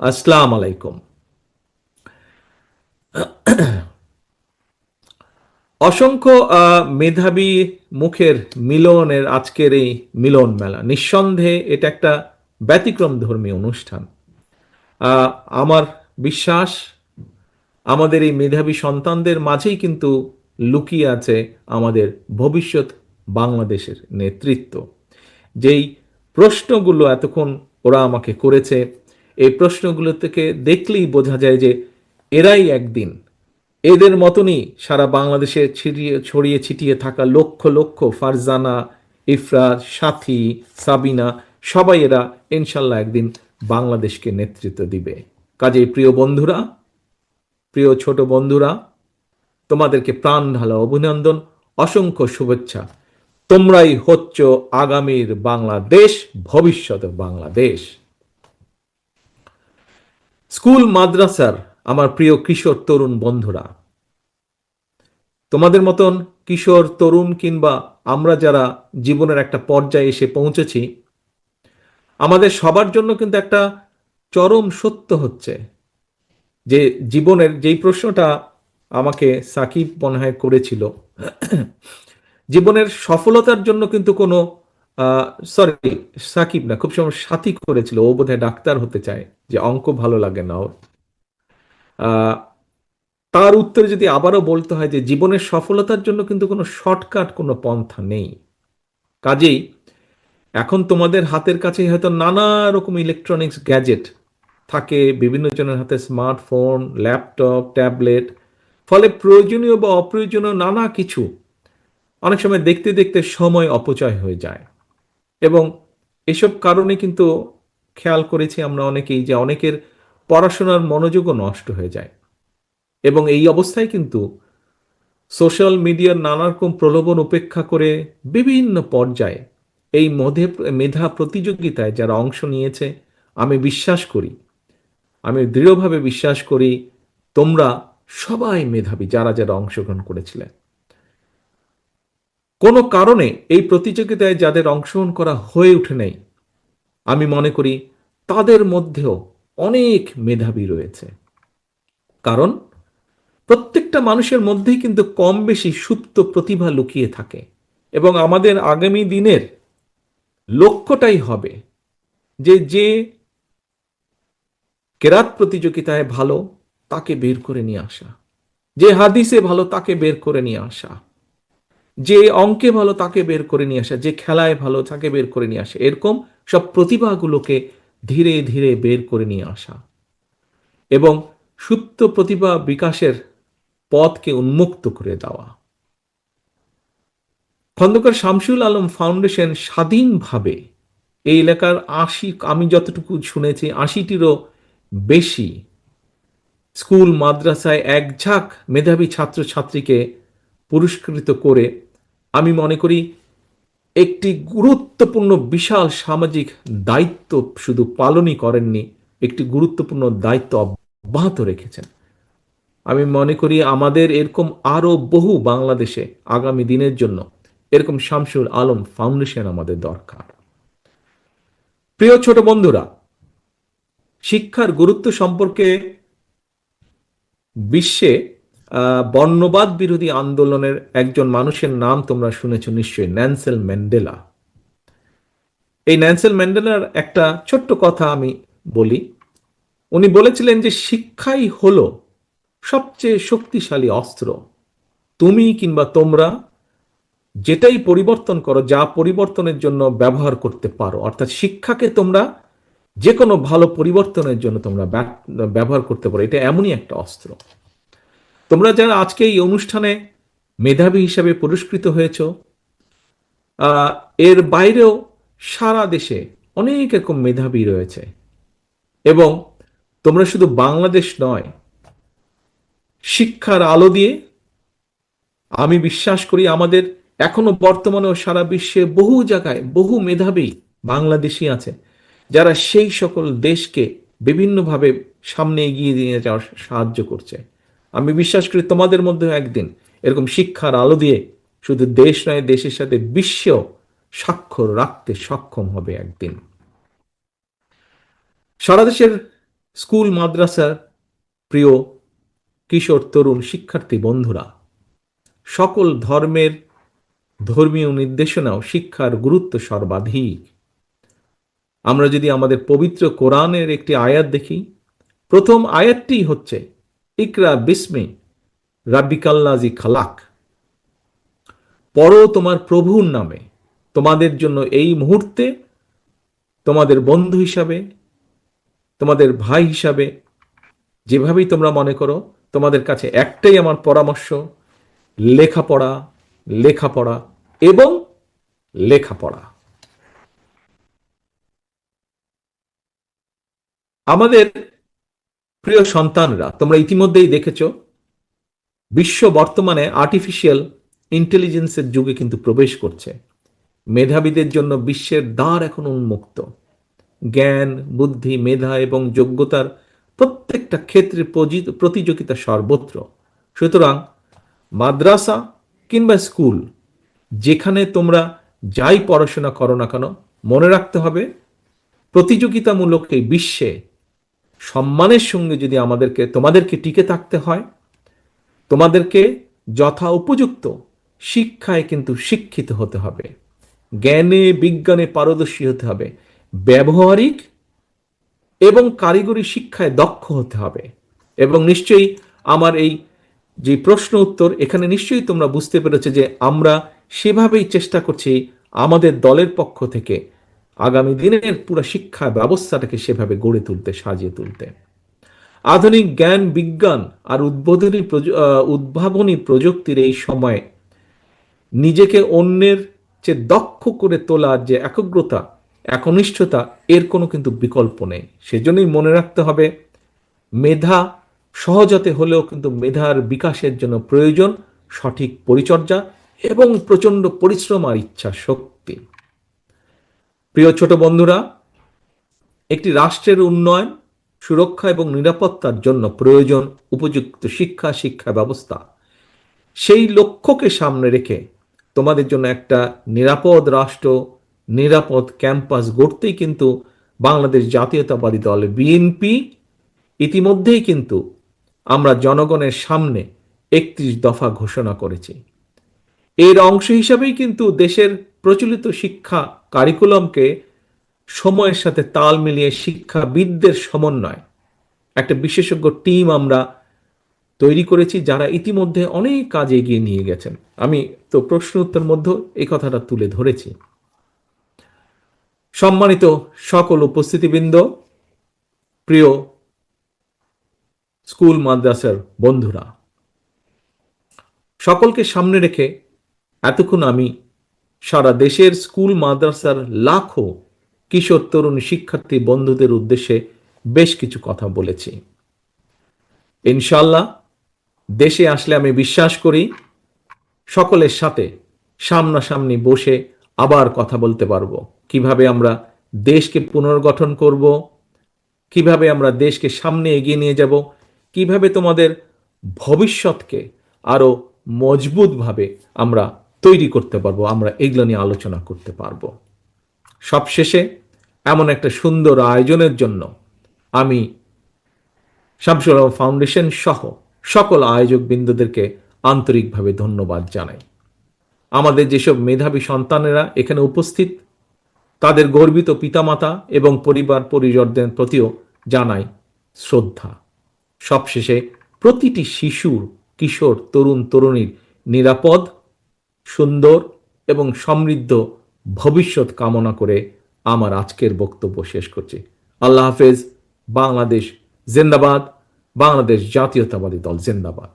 আসসালাম আলাইকুম। অসংখ্য মেধাবী মুখের মিলনের আজকের এই মিলন মেলা, নিঃসন্দেহে এটা একটা ব্যতিক্রম ধর্মী অনুষ্ঠান। আহ, আমার বিশ্বাস আমাদের এই মেধাবী সন্তানদের মাঝেই কিন্তু লুকিয়ে আছে আমাদের ভবিষ্যৎ বাংলাদেশের নেতৃত্ব। যেই প্রশ্নগুলো এতক্ষণ ওরা আমাকে করেছে, এই প্রশ্নগুলো থেকে দেখলেই বোঝা যায় যে এরাই একদিন এদের মতনই সারা বাংলাদেশে ছড়িয়ে ছিটিয়ে থাকা লক্ষ লক্ষ ফারজানা, ইফরাজ, সাথী, সাবিনা, সবাই এরা ইনশাল্লাহ একদিন বাংলাদেশকে নেতৃত্ব দিবে। কাজেই প্রিয় বন্ধুরা, প্রিয় ছোট বন্ধুরা, তোমাদেরকে প্রাণ ঢালা অভিনন্দন, অসংখ্য শুভেচ্ছা। তোমরাই হচ্ছ আগামীর বাংলাদেশ, ভবিষ্যতের বাংলাদেশ। স্কুল মাদ্রাসার আমার প্রিয় কিশোর তরুণ বন্ধুরা, তোমাদের মতন কিশোর তরুণ কিংবা আমরা যারা জীবনের একটা পর্যায়ে এসে পৌঁছেছি, আমাদের সবার জন্য কিন্তু একটা চরম সত্য হচ্ছে যে জীবনের যেই প্রশ্নটা আমাকে সাকিব মনে হয় করেছিল, জীবনের সফলতার জন্য কিন্তু কোনো সরি, সাকিব না, খুব সময় সাথী করেছিল, ও বোধহয় ডাক্তার হতে চায়, যে অঙ্ক ভালো লাগে না ওর। আহ, তার উত্তরে যদি আবারও বলতে হয় যে জীবনের সফলতার জন্য কিন্তু কোনো শর্টকাট, কোনো পন্থা নেই। কাজেই এখন তোমাদের হাতের কাছে হয়তো নানা রকম ইলেকট্রনিক্স গ্যাজেট থাকে, বিভিন্ন জনের হাতে স্মার্টফোন, ল্যাপটপ, ট্যাবলেট, ফলে প্রয়োজনীয় বা অপ্রয়োজনীয় নানা কিছু অনেক সময় দেখতে দেখতে সময় অপচয় হয়ে যায়। এবং এসব কারণে কিন্তু খেয়াল করেছি আমরা অনেকেই যে অনেকের পড়াশোনার মনোযোগও নষ্ট হয়ে যায়। এবং এই অবস্থায় কিন্তু সোশ্যাল মিডিয়ার নানা রকম প্রলোভন উপেক্ষা করে বিভিন্ন পর্যায়ে এই মেধা প্রতিযোগিতায় যারা অংশ নিয়েছে, আমি বিশ্বাস করি, আমি দৃঢ়ভাবে বিশ্বাস করি তোমরা সবাই মেধাবী যারা যারা অংশগ্রহণ করেছিলেন। কোনো কারণে এই প্রতিযোগিতায় যাদের অংশগ্রহণ করা হয়ে ওঠে নাই, আমি মনে করি তাদের মধ্যেও অনেক মেধাবী রয়েছে। কারণ প্রত্যেকটা মানুষের মধ্যেই কিন্তু কম বেশি সুপ্ত প্রতিভা লুকিয়ে থাকে। এবং আমাদের আগামী দিনের লক্ষ্যটাই হবে যে যে কেরাত প্রতিযোগিতায় ভালো তাকে বের করে নিয়ে আসা, যে হাদিসে ভালো তাকে বের করে নিয়ে আসা, যে অঙ্কে ভালো তাকে বের করে নিয়ে আসা, যে খেলায় ভালো তাকে বের করে নিয়ে আসা, এরকম সব প্রতিভাগুলোকে ধীরে ধীরে বের করে নিয়ে আসা এবং সুপ্ত প্রতিভা বিকাশের পথকে উন্মুক্ত করে দেওয়া। খন্দকার শামসুল আলম ফাউন্ডেশন স্বাধীনভাবে এই এলাকার ৮০, আমি যতটুকু শুনেছি ৮০টিরও বেশি স্কুল মাদ্রাসায় একঝাঁক মেধাবী ছাত্রছাত্রীকে পুরস্কৃত করে, আমি মনে করি একটি গুরুত্বপূর্ণ বিশাল সামাজিক দায়িত্ব শুধু পালনই করেননি, একটি গুরুত্বপূর্ণ দায়িত্ব অব্যাহত রেখেছেন। আমি মনে করি আমাদের এরকম আরো বহু বাংলাদেশে আগামী দিনের জন্য এরকম শামসুল আলম ফাউন্ডেশন আমাদের দরকার। প্রিয় ছোট বন্ধুরা, শিক্ষার গুরুত্ব সম্পর্কে বিশ্বে বর্ণবাদ বিরোধী আন্দোলনের একজন মানুষের নাম তোমরা শুনেছ নিশ্চয়ই, ন্যানসেল ম্যান্ডেলা। এই ন্যানসেল ম্যান্ডেলার একটা ছোট্ট কথা আমি বলি। উনি বলেছিলেন যে শিক্ষাই হলো সবচেয়ে শক্তিশালী অস্ত্র। তুমি কিংবা তোমরা যেটাই পরিবর্তন করো, যা পরিবর্তনের জন্য ব্যবহার করতে পারো, অর্থাৎ শিক্ষাকে তোমরা যে কোনো ভালো পরিবর্তনের জন্য তোমরা ব্যবহার করতে পারো, এটা এমনই একটা অস্ত্র। তোমরা যারা আজকে এই অনুষ্ঠানে মেধাবী হিসাবে পুরস্কৃত হয়েছ, আহ, এর বাইরেও সারা দেশে অনেক এরকম মেধাবী রয়েছে। এবং তোমরা শুধু বাংলাদেশ নয়, শিক্ষার আলো দিয়ে আমি বিশ্বাস করি আমাদের এখনো বর্তমানেও সারা বিশ্বে বহু জায়গায় বহু মেধাবী বাংলাদেশি আছে যারা সেই সকল দেশকে বিভিন্নভাবে সামনে এগিয়ে নিয়ে যাওয়ার সাহায্য করছে। আমি বিশ্বাস করি তোমাদের মধ্যে একদিন এরকম শিক্ষার আলো দিয়ে শুধু দেশ নয়, দেশের সাথে বিশ্বেও স্বাক্ষর রাখতে সক্ষম হবে একদিন। সারা দেশের স্কুল মাদ্রাসার প্রিয় কিশোর তরুণ শিক্ষার্থী বন্ধুরা, সকল ধর্মের ধর্মীয় নির্দেশনা ও শিক্ষার গুরুত্ব সর্বাধিক। আমরা যদি আমাদের পবিত্র কোরআনের একটি আয়াত দেখি, প্রথম আয়াতটি হচ্ছে ইকরা বিস্মি রাব্বিকাল্লাজি খালাক, পড়ো তোমার প্রভুর নামে। তোমাদের জন্য এই মুহূর্তে তোমাদের বন্ধু হিসাবে, তোমাদের ভাই হিসাবে, যেভাবেই তোমরা মনে করো, তোমাদের কাছে একটাই আমার পরামর্শ, লেখাপড়া, লেখাপড়া এবং লেখাপড়া। আমাদের প্রিয় সন্তানরা, তোমরা ইতিমধ্যেই দেখেছো, বিশ্ব বর্তমানে আর্টিফিশিয়াল ইন্টেলিজেন্সের যুগে কিন্তু প্রবেশ করছে। মেধাবীদের জন্য বিশ্বের দ্বার এখন উন্মুক্ত। জ্ঞান, বুদ্ধি, মেধা এবং যোগ্যতার প্রত্যেকটা ক্ষেত্রে প্রতিযোগিতা সর্বত্র। সুতরাং মাদ্রাসা কিংবা স্কুল, যেখানে তোমরা যাই পড়াশোনা করো না কেন, মনে রাখতে হবে প্রতিযোগিতামূলক এই বিশ্বে সম্মানের সঙ্গে যদি তোমাদেরকে টিকে থাকতে হয়, তোমাদেরকে যথা উপযুক্ত শিক্ষায় কিন্তু শিক্ষিত হতে হবে, জ্ঞানে বিজ্ঞানে পারদর্শী হতে হবে, ব্যবহারিক এবং কারিগরি শিক্ষায় দক্ষ হতে হবে। এবং নিশ্চয়ই আমার এই যে প্রশ্ন উত্তর, এখানে নিশ্চয়ই তোমরা বুঝতে পেরেছো যে আমরা সেভাবেই চেষ্টা করছি আমাদের দলের পক্ষ থেকে আগামী দিনের পুরো শিক্ষা ব্যবস্থাটাকে সেভাবে গড়ে তুলতে, সাজিয়ে তুলতে। আধুনিক জ্ঞান, বিজ্ঞান আর উদ্ভাবনী প্রযুক্তির এই সময়ে নিজেকে অন্যের চেয়ে দক্ষ করে তোলার যে একগ্রতা, একনিষ্ঠতা, এর কোনো কিন্তু বিকল্প নেই। সেজন্যই মনে রাখতে হবে, মেধা সহজতে হলেও কিন্তু মেধার বিকাশের জন্য প্রয়োজন সঠিক পরিচর্যা এবং প্রচণ্ড পরিশ্রম আর ইচ্ছা শক্তি। প্রিয় ছোট বন্ধুরা, একটি রাষ্ট্রের উন্নয়ন, সুরক্ষা এবং নিরাপত্তার জন্য প্রয়োজন উপযুক্ত শিক্ষা, শিক্ষা ব্যবস্থা। সেই লক্ষ্যকে সামনে রেখে তোমাদের জন্য একটা নিরাপদ রাষ্ট্র, নিরাপদ ক্যাম্পাস গড়তেই কিন্তু বাংলাদেশ জাতীয়তাবাদী দল বিএনপি ইতিমধ্যেই কিন্তু আমরা জনগণের সামনে 31 দফা ঘোষণা করেছি। এর অংশ হিসাবেই কিন্তু দেশের প্রচলিত শিক্ষা কারিকুলামকে সময়ের সাথে তাল মিলিয়ে শিক্ষাবিদদের সমন্বয় একটা বিশেষজ্ঞ টিম আমরা তৈরি করেছি, যারা ইতিমধ্যে অনেক কাজ এগিয়ে নিয়ে গেছেন। আমি তো প্রশ্ন উত্তর মধ্যে এই কথাটা তুলে ধরেছি। সম্মানিত সকল উপস্থিতিবৃন্দ, প্রিয় স্কুল মাদ্রাসার বন্ধুরা, সকলকে সামনে রেখে এতক্ষণ আমি সারা দেশের স্কুল মাদ্রাসার লাখো কিশোর তরুণ শিক্ষার্থী বন্ধুদের উদ্দেশ্যে বেশ কিছু কথা বলেছি। ইনশাল্লাহ দেশে আসলে আমি বিশ্বাস করি সকলের সাথে সামনাসামনি বসে আবার কথা বলতে পারবো, কিভাবে আমরা দেশকে পুনর্গঠন করব, কিভাবে আমরা দেশকে সামনে এগিয়ে নিয়ে যাব, কিভাবে তোমাদের ভবিষ্যৎকে আরো মজবুতভাবে আমরা তৈরি করতে পারবো, আমরা এগুলো নিয়ে আলোচনা করতে পারবো। সবশেষে এমন একটা সুন্দর আয়োজনের জন্য আমি শামসুল আলম ফাউন্ডেশন সহ সকল আয়োজক বৃন্দদেরকে আন্তরিকভাবে ধন্যবাদ জানাই। আমাদের যেসব মেধাবী সন্তানেরা এখানে উপস্থিত, তাদের গর্বিত পিতামাতা এবং পরিবার পরিজনদের প্রতিও জানাই শ্রদ্ধা। সবশেষে প্রতিটি শিশুর, কিশোর, তরুণ তরুণীর নিরাপদ, সুন্দর এবং সমৃদ্ধ ভবিষ্যৎ কামনা করে আমার আজকের বক্তব্য শেষ করছি। আল্লাহ হাফেজ। বাংলাদেশ জিন্দাবাদ। বাংলাদেশ জাতীয়তাবাদী দল জিন্দাবাদ।